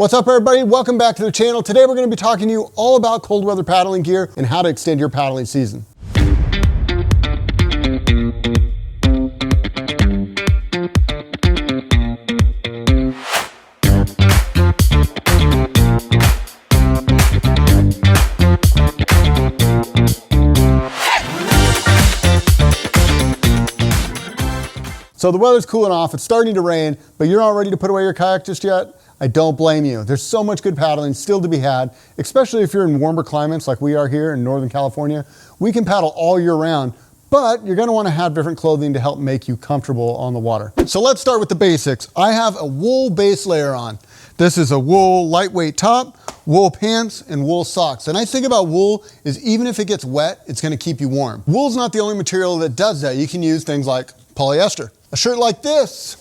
What's up everybody? Welcome back to the channel. Today we're going to be talking to you all about cold weather paddling gear and how to extend your paddling season. So the weather's cooling off, it's starting to rain, but you're not ready to put away your kayak just yet? I don't blame you. There's so much good paddling still to be had, especially if you're in warmer climates like we are here in Northern California. We can paddle all year round, but you're gonna wanna have different clothing to help make you comfortable on the water. So let's start with the basics. I have a wool base layer on. This is a wool lightweight top, wool pants, and wool socks. The nice thing about wool is even if it gets wet, it's gonna keep you warm. Wool's not the only material that does that. You can use things like polyester. A shirt like this,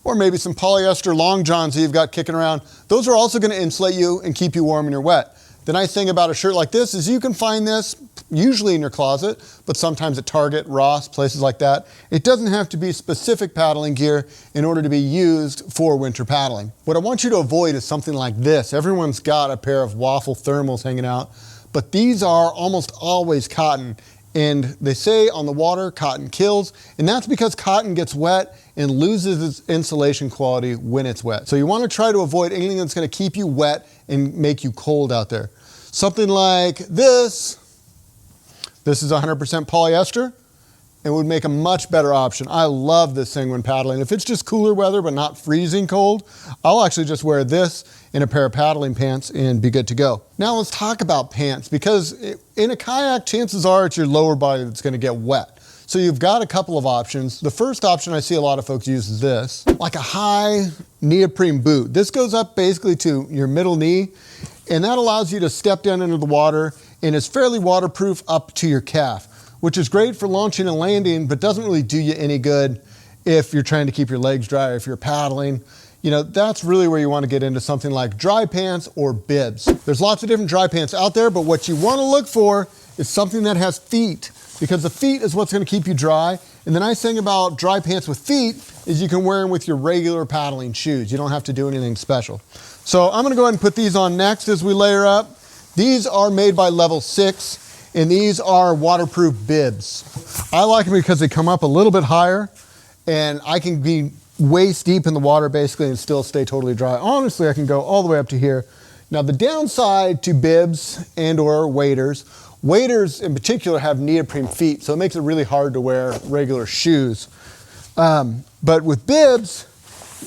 or maybe some polyester long johns that you've got kicking around, those are also gonna insulate you and keep you warm when you're wet. The nice thing about a shirt like this is you can find this usually in your closet, but sometimes at Target, Ross, places like that. It doesn't have to be specific paddling gear in order to be used for winter paddling. What I want you to avoid is something like this. Everyone's got a pair of waffle thermals hanging out, but these are almost always cotton. And they say on the water, cotton kills, and that's because cotton gets wet and loses its insulation quality when it's wet. So you want to try to avoid anything that's going to keep you wet and make you cold out there. Something like this. This is 100% polyester and would make a much better option. I love this thing when paddling. If it's just cooler weather but not freezing cold, I'll actually just wear this in a pair of paddling pants and be good to go. Now let's talk about pants, because in a kayak, chances are it's your lower body that's gonna get wet. So you've got a couple of options. The first option I see a lot of folks use is this, like a high neoprene boot. This goes up basically to your middle knee, and that allows you to step down into the water and is fairly waterproof up to your calf, which is great for launching and landing, but doesn't really do you any good if you're trying to keep your legs dry, if you're paddling. You know, that's really where you want to get into something like dry pants or bibs. There's lots of different dry pants out there, but what you want to look for is something that has feet, because the feet is what's going to keep you dry. And the nice thing about dry pants with feet is you can wear them with your regular paddling shoes. You don't have to do anything special. So I'm going to go ahead and put these on next as we layer up. These are made by Level 6, and these are waterproof bibs. I like them because they come up a little bit higher, and I can be waist deep in the water basically and still stay totally dry. Honestly, I can go all the way up to here. Now the downside to bibs and or waders in particular have neoprene feet, so it makes it really hard to wear regular shoes. But with bibs,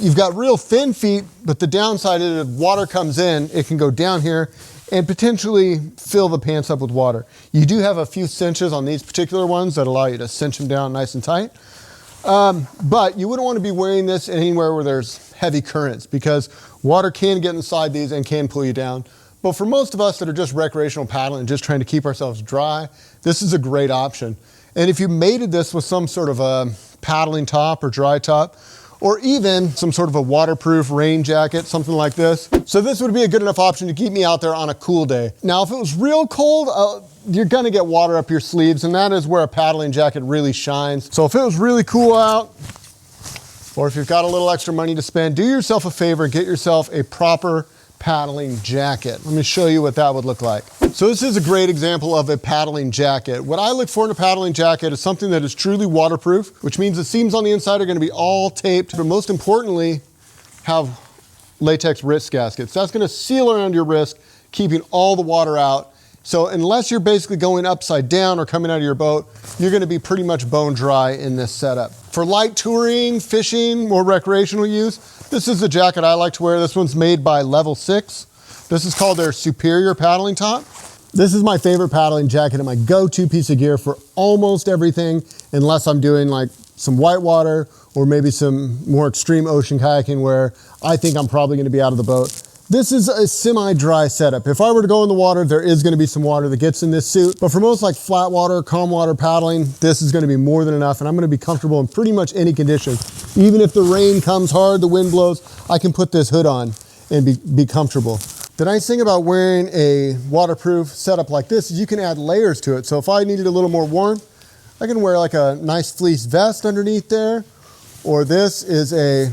you've got real thin feet, but the downside is if water comes in, it can go down here and potentially fill the pants up with water. You do have a few cinches on these particular ones that allow you to cinch them down nice and tight. But you wouldn't want to be wearing this anywhere where there's heavy currents, because water can get inside these and can pull you down. But for most of us that are just recreational paddling and just trying to keep ourselves dry, this is a great option. And if you mated this with some sort of a paddling top or dry top, or even some sort of a waterproof rain jacket, something like this. So this would be a good enough option to keep me out there on a cool day. Now, if it was real cold, you're gonna get water up your sleeves, and that is where a paddling jacket really shines. So if it was really cool out, or if you've got a little extra money to spend, do yourself a favor and get yourself a proper paddling jacket. Let me show you what that would look like. So this is a great example of a paddling jacket. What I look for in a paddling jacket is something that is truly waterproof, which means the seams on the inside are going to be all taped, but most importantly, have latex wrist gaskets. That's going to seal around your wrist, keeping all the water out. So unless you're basically going upside down or coming out of your boat, you're going to be pretty much bone dry in this setup. For light touring, fishing, more recreational use, this is the jacket I like to wear. This one's made by Level 6. This is called their Superior paddling top. This is my favorite paddling jacket and my go-to piece of gear for almost everything, unless I'm doing like some whitewater or maybe some more extreme ocean kayaking where I think I'm probably going to be out of the boat. This is a semi-dry setup. If I were to go in the water, there is going to be some water that gets in this suit. But for most like flat water, calm water paddling, this is going to be more than enough, and I'm going to be comfortable in pretty much any condition. Even if the rain comes hard, the wind blows, I can put this hood on and be comfortable. The nice thing about wearing a waterproof setup like this is you can add layers to it. So if I needed a little more warmth, I can wear like a nice fleece vest underneath there, or this is a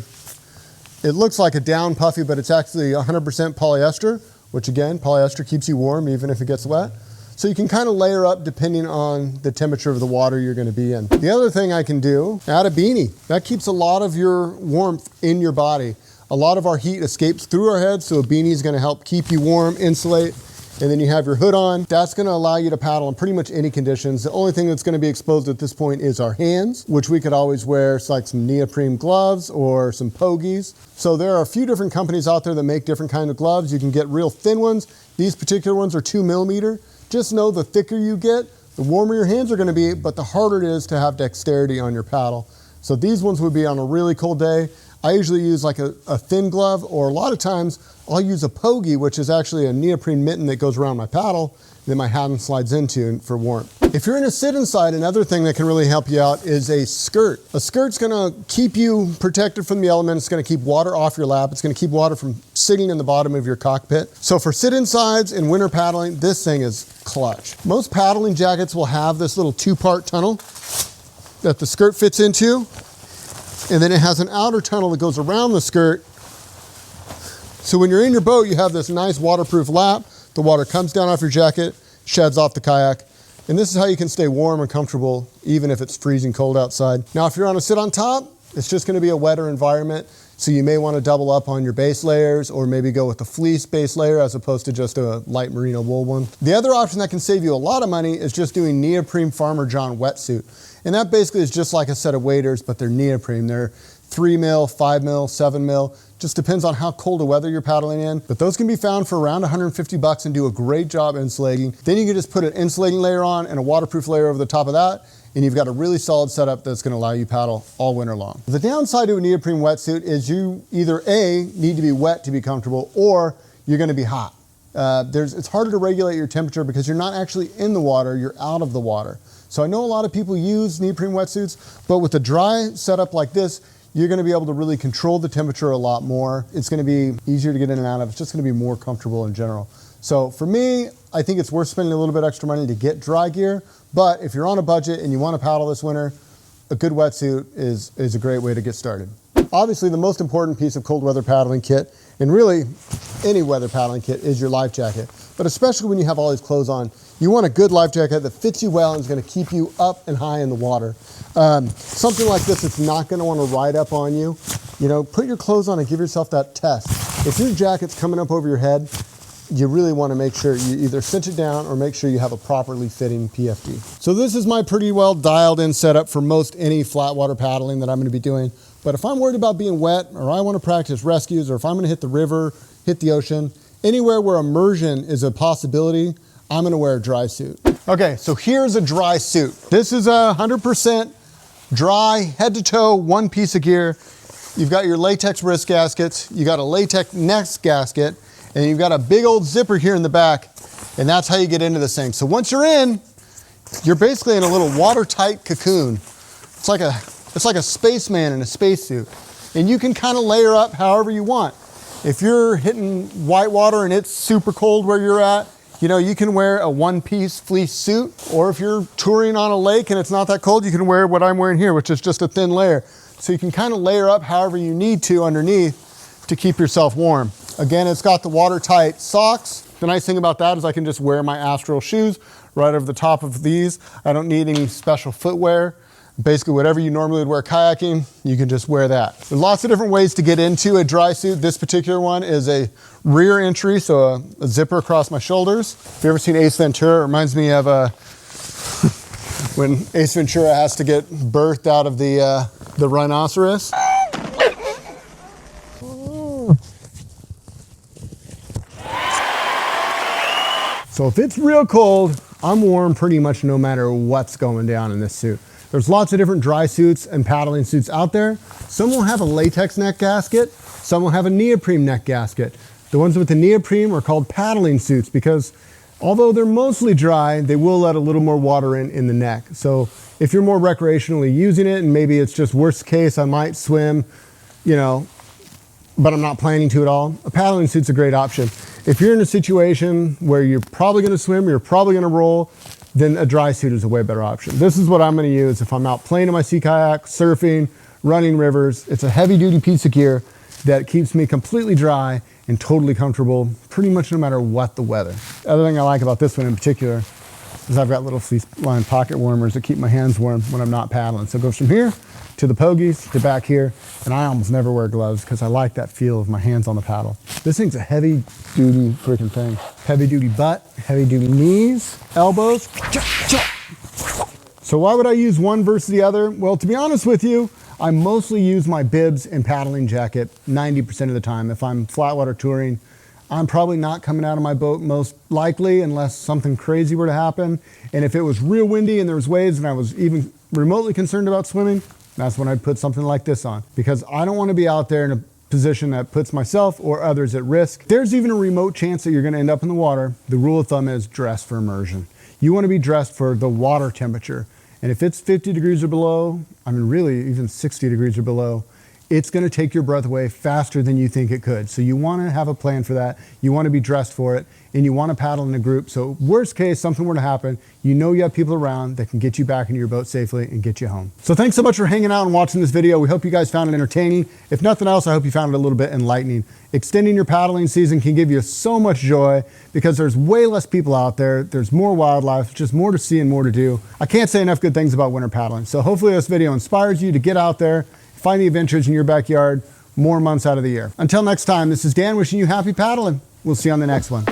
It looks like a down puffy, but it's actually 100% polyester, which again, polyester keeps you warm even if it gets wet. So you can kind of layer up depending on the temperature of the water you're going to be in. The other thing I can do, add a beanie. That keeps a lot of your warmth in your body. A lot of our heat escapes through our heads, so a beanie is going to help keep you warm, insulate. And then you have your hood on. That's going to allow you to paddle in pretty much any conditions. The only thing that's going to be exposed at this point is our hands, which we could always wear like some neoprene gloves or some pogies. So there are a few different companies out there that make different kinds of gloves. You can get real thin ones. These particular ones are 2 millimeter. Just know the thicker you get, the warmer your hands are going to be, but the harder it is to have dexterity on your paddle. So these ones would be on a really cold day. I usually use like a thin glove, or a lot of times I'll use a pogie, which is actually a neoprene mitten that goes around my paddle, that my hand slides into for warmth. If you're in a sit inside, another thing that can really help you out is a skirt. A skirt's gonna keep you protected from the elements. It's gonna keep water off your lap. It's gonna keep water from sitting in the bottom of your cockpit. So for sit insides and winter paddling, this thing is clutch. Most paddling jackets will have this little 2-part tunnel that the skirt fits into. And then it has an outer tunnel that goes around the skirt. So when you're in your boat, you have this nice waterproof lap. The water comes down off your jacket, sheds off the kayak. And this is how you can stay warm and comfortable, even if it's freezing cold outside. Now, if you're on a sit on top, it's just gonna be a wetter environment. So you may wanna double up on your base layers, or maybe go with the fleece base layer as opposed to just a light merino wool one. The other option that can save you a lot of money is just doing neoprene Farmer John wetsuit. And that basically is just like a set of waders, but they're neoprene. They're 3 mil, 5 mil, 7 mil. Just depends on how cold of weather you're paddling in. But those can be found for around 150 bucks and do a great job insulating. Then you can just put an insulating layer on and a waterproof layer over the top of that, and you've got a really solid setup that's gonna allow you to paddle all winter long. The downside to a neoprene wetsuit is you either A, need to be wet to be comfortable, or you're gonna be hot. It's harder to regulate your temperature because you're not actually in the water, you're out of the water. So I know a lot of people use neoprene wetsuits, but with a dry setup like this, you're gonna be able to really control the temperature a lot more. It's gonna be easier to get in and out of. It's just gonna be more comfortable in general. So for me, I think it's worth spending a little bit extra money to get dry gear, but if you're on a budget and you wanna paddle this winter, a good wetsuit is a great way to get started. Obviously, the most important piece of cold weather paddling kit, and really any weather paddling kit, is your life jacket. But especially when you have all these clothes on, you want a good life jacket that fits you well and is gonna keep you up and high in the water. Something like this, it's not gonna wanna ride up on you. You know, put your clothes on and give yourself that test. If your jacket's coming up over your head, you really wanna make sure you either cinch it down or make sure you have a properly fitting PFD. So this is my pretty well dialed in setup for most any flat water paddling that I'm gonna be doing. But if I'm worried about being wet, or I wanna practice rescues, or if I'm gonna hit the river, hit the ocean, anywhere where immersion is a possibility, I'm gonna wear a dry suit. Okay, so here's a dry suit. This is 100% dry, head to toe, one piece of gear. You've got your latex wrist gaskets, you got a latex neck gasket, and you've got a big old zipper here in the back, and that's how you get into this thing. So once you're in, you're basically in a little watertight cocoon. It's like a spaceman in a spacesuit. And you can kind of layer up however you want. If you're hitting whitewater and it's super cold where you're at, you know, you can wear a one-piece fleece suit, or if you're touring on a lake and it's not that cold, you can wear what I'm wearing here, which is just a thin layer. So you can kind of layer up however you need to underneath to keep yourself warm. Again, it's got the watertight socks. The nice thing about that is I can just wear my Astral shoes right over the top of these. I don't need any special footwear. Basically, whatever you normally would wear kayaking, you can just wear that. There's lots of different ways to get into a dry suit. This particular one is a rear entry, so a zipper across my shoulders. If you've ever seen Ace Ventura, it reminds me of when Ace Ventura has to get birthed out of the rhinoceros. So if it's real cold, I'm warm pretty much no matter what's going down in this suit. There's lots of different dry suits and paddling suits out there. Some will have a latex neck gasket, some will have a neoprene neck gasket. The ones with the neoprene are called paddling suits because although they're mostly dry, they will let a little more water in the neck. So if you're more recreationally using it, and maybe it's just worst case, I might swim, you know, but I'm not planning to at all, a paddling suit's a great option. If you're in a situation where you're probably gonna swim, you're probably gonna roll, then a dry suit is a way better option. This is what I'm gonna use if I'm out playing in my sea kayak, surfing, running rivers. It's a heavy duty piece of gear. that keeps me completely dry and totally comfortable pretty much no matter what the weather. The other thing I like about this one in particular is I've got little fleece lined pocket warmers that keep my hands warm when I'm not paddling. So it goes from here to the pogies to back here, and I almost never wear gloves because I like that feel of my hands on the paddle. This thing's a heavy duty freaking thing. Heavy duty butt, heavy duty knees, elbows. So why would I use one versus the other? Well, to be honest with you, I mostly use my bibs and paddling jacket 90% of the time. If I'm flatwater touring, I'm probably not coming out of my boat most likely unless something crazy were to happen. And if it was real windy and there was waves and I was even remotely concerned about swimming, that's when I'd put something like this on, because I don't want to be out there in a position that puts myself or others at risk. There's even a remote chance that you're going to end up in the water. The rule of thumb is dress for immersion. You want to be dressed for the water temperature. And if it's 50 degrees or below, I mean really even 60 degrees or below, it's going to take your breath away faster than you think it could. So you want to have a plan for that. You want to be dressed for it, and you want to paddle in a group. So worst case, something were to happen, you know you have people around that can get you back into your boat safely and get you home. So thanks so much for hanging out and watching this video. We hope you guys found it entertaining. If nothing else, I hope you found it a little bit enlightening. Extending your paddling season can give you so much joy because there's way less people out there. There's more wildlife, just more to see and more to do. I can't say enough good things about winter paddling. So hopefully this video inspires you to get out there, find the adventures in your backyard more months out of the year. Until next time, this is Dan wishing you happy paddling. We'll see you on the next one.